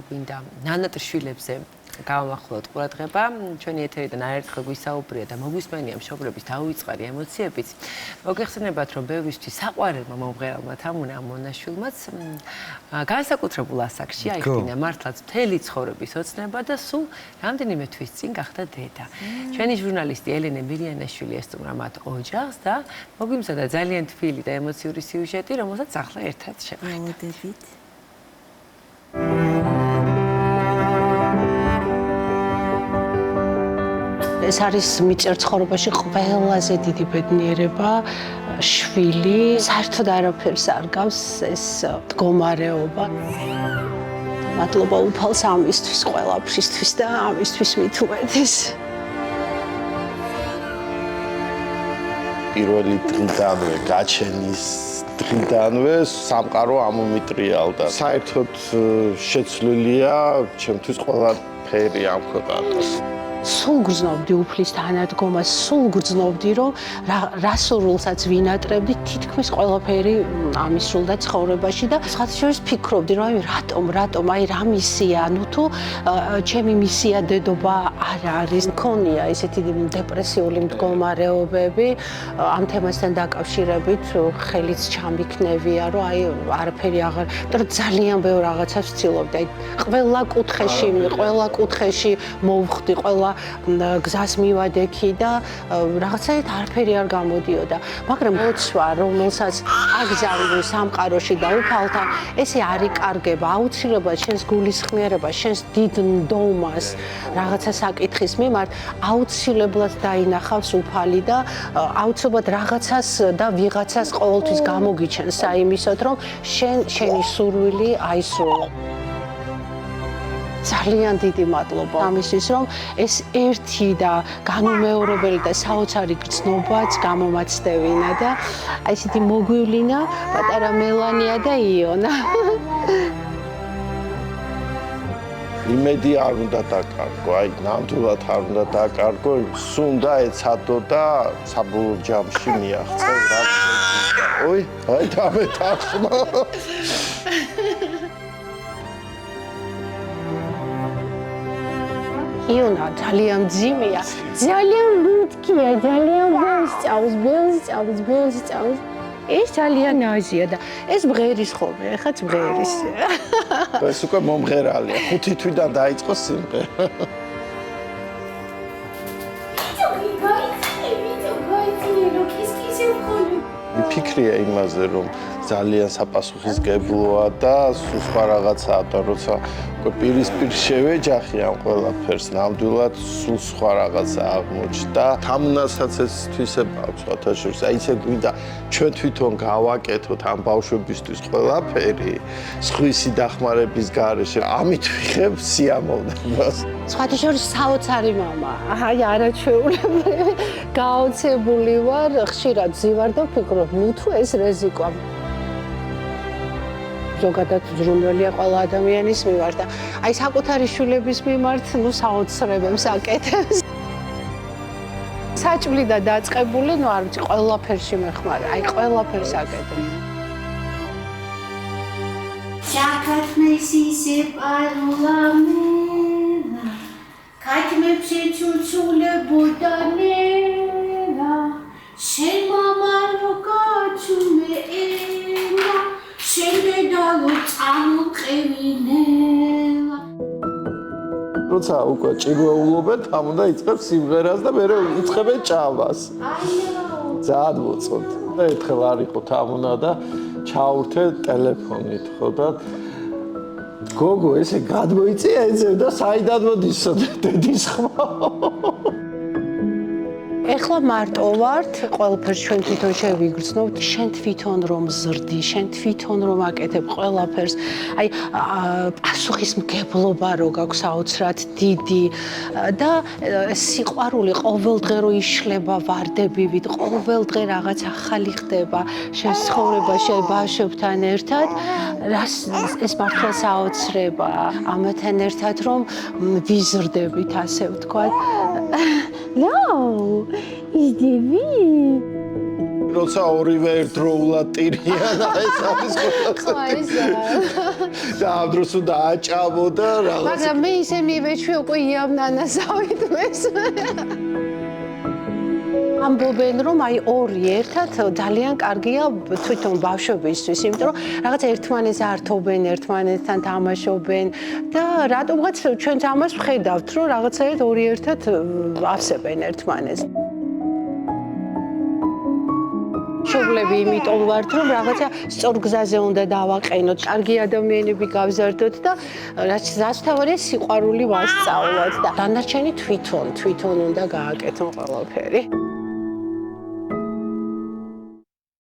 გვინდა ნანატრშვილებზე გავამახვილოთ ყურადღება. ჩვენი ეთერიდან არაერთხელ გვისაუბრია და მოგვისმენია მშობლების დაუვიწყარი ემოციებიც. მოგეხსენებათ, რომ ბევრისთვის საყვარელმა მომღერალმა თამუნე ამონაშვილმაც განსაკუთრებულ ასაკში აიხდინა მართლაც მთელი ცხოვრების ოცნება და სულ რამდენიმე თვის წინ გახდა დედა. ჩვენი ჟურნალისტი ელენე მირიანაშვილი ესტუმრა მათ ოჯახს და მოგვიმზადა ძალიან თბილი და ემოციური სიუჟეტი, რომელსაც ახლა ერთად შევხედავთ. ეს არის მიწერ ცხოვრებაში ყველაზე დიდი ბედნიერება, შვილი, საერთოდ არაფერს არ გავს ეს მდგომარეობა. მადლობა უფალს ამისთვის, ყველაფრისთვის და ამისთვის მით უმეტეს. პირველი დღიდანვე, გაჩენის დღიდანვე სამყარო ამომიტრიალდა. საერთოდ შეცვლილია ჩემთვის ყველაფერი ამ ქვეყანას. სულ გრძნობდი უფლის თანადგომას, სულ გრძნობდი, რომ რა სურვილსაც ვინატრებდი, თითქმის ყველაფერი ამისრულდა ცხოვრებაში და სხვათაშორის ფიქრობდი, რომ რატომ, რა მისია, ну თუ ჩემი მისია დედობა არ არის. მქონია ესეთი დეპრესიული მდგომარეობები, ამ თემასთან დაკავშირებით ხელიც ჩამიქნევია, რომ არაფერი აღარ, მაგრამ ძალიან ბევრ რაღაცას ვცდილობდი. ყველა კუთხეში მოვხვდი, ყველა გზას მივადექი და რაღაცაით არაფერი არ გამოდიოდა. მაგრამ მოცვა, რომელსაც აგზავნი სამყაროში და უფალთან, ესე არ იკარგება. აუცილებლად შენს გულისხმიერებას, შენს დიდ ნდომას რაღაცა საკითხის მიმართ აუცილებლად დაინახავს უფალი და აუცილებლად რაღაცას და ვიღაცას ყოველთვის გამოგიჩენს საიმისოდ, რომ შენი სურვილი აისრულო. ძალიან დიდი მადლობა ამისთვის, რომ ეს ერთი და განუმეორებელი და საოცარი გრძნობაც გამომაცდევინა და აი ესეთი მოგვივლინა პატარა მელანია და იონა. იმედი არ უნდა დაკარგო, აი ნამდვილად არ უნდა დაკარგო, სუნდა ეცადო და საბოლოო ჯამში მიაღწევ რაც შეგვიძლია. აი დამეთახმა. იონა ძალიან მძიმეა, ძალიან ლუდკია, ძალიან ბევრს სწავს. ეს ძალიან აზია და ეს მღერის ხოლმე, ეხაც მღერის. ეს უკვე მომღერალია, 5 თვიდან დაიწყო სიმღერა. ფიქრია იმაზე, რომ ძალიან საპასუხისმგებლოა და სულ სხვა რაღაცაა და როცა უკვე პირისპირ შევეჯახი ამ ყველაფერს, ნამდვილად სულ სხვა რაღაცა აღმოჩნდა. თამუნასაც ეს თვისება აქვს სხვათაშორის, აი ესე გვინდა ჩვენ თვითონ გავაკეთოთ ამ ბავშვებისთვის ყველაფერი, სხვისი დახმარების გარეშე, ამით ვიხებ სიამოვნებას. სხვათაშორის საოცარი მამა, აი არაჩვეულებრივი, გაოცებული ვარ, ხშირად ზივარ და ვფიქრობ, ну თუ ეს რეზიკვა ზოგადად ზრუნველია ყველა ადამიანის მიმართ და აი საკუთარი შვილების მიმართ, ну საოცრებებს აკეთებს. საჭმლი და დაწყებული, ну არ ვიცი, ყველაფერში მეხმარე, აი ყველაფერს აკეთებს. Чакатнес исе паруламена, катмепше чучуле буданена, შენ მამარო გაჩუმე ენა, შენ დედალო წამოყევინელა. როცა უკვე ჭირვეულობენ, ამ უნდა იწყებს სიმღერას და მერე იწყებენ ჭამას. ძალიან მოწონთ. და ერთხელ არ იყო თამუნა და ჩაურთე ტელეფონით, ხო და გოგო ესე გადმოიწია ეძებ და საიდან მოდის დედის ხმა. ეხლა მარტო ვართ, ყველაფერს ჩვენ თვითონ შევიგრძნობთ, შენ თვითონ რომ ზრდი, შენ თვითონ რომ აკეთებ ყველაფერს. აი პასუხისმგებლობა რო გაქვს საოცრად დიდი და სიყვარული ყოველდღე რო იშლება ვარდებივით, ყოველდღე რაღაც ახალი ხდება შენ ცხოვრებაში ბავშვებთან ერთად, ეს მართლა საოცრება ამათთან ერთად რომ ვიზრდებით, ასე ვთქვათ. No, is the როცა ორივე ერთდროულად ტირიან, ეს არის და ამ დროს უნდა აჭამო და რაღაც. მაგრამ მე ისე მივეჩვი უკვე იამ ნანასავით მეს. ამბობენ რომ აი ორი ერთად ძალიან კარგია თვითონ ბავშვებისთვის, იმიტომ რომ რაღაც ერთმანეთს ართობენ, ერთმანეთთან თამაშობენ და რატომღაც ჩვენც ამას ვხედავთ, რომ რაღაცაერთ ორი ერთად ავსებენ ერთმანეთს. მშობლები იმიტომ ვართ, რომ რაღაცა სწორ გზაზე უნდა დავაყენოთ, კარგი ადამიანები გავზარდოთ და რაც მთავარია სიყვარული ვასწავლოთ და დანარჩენი თვითონ უნდა გააკეთონ ყველაფერი.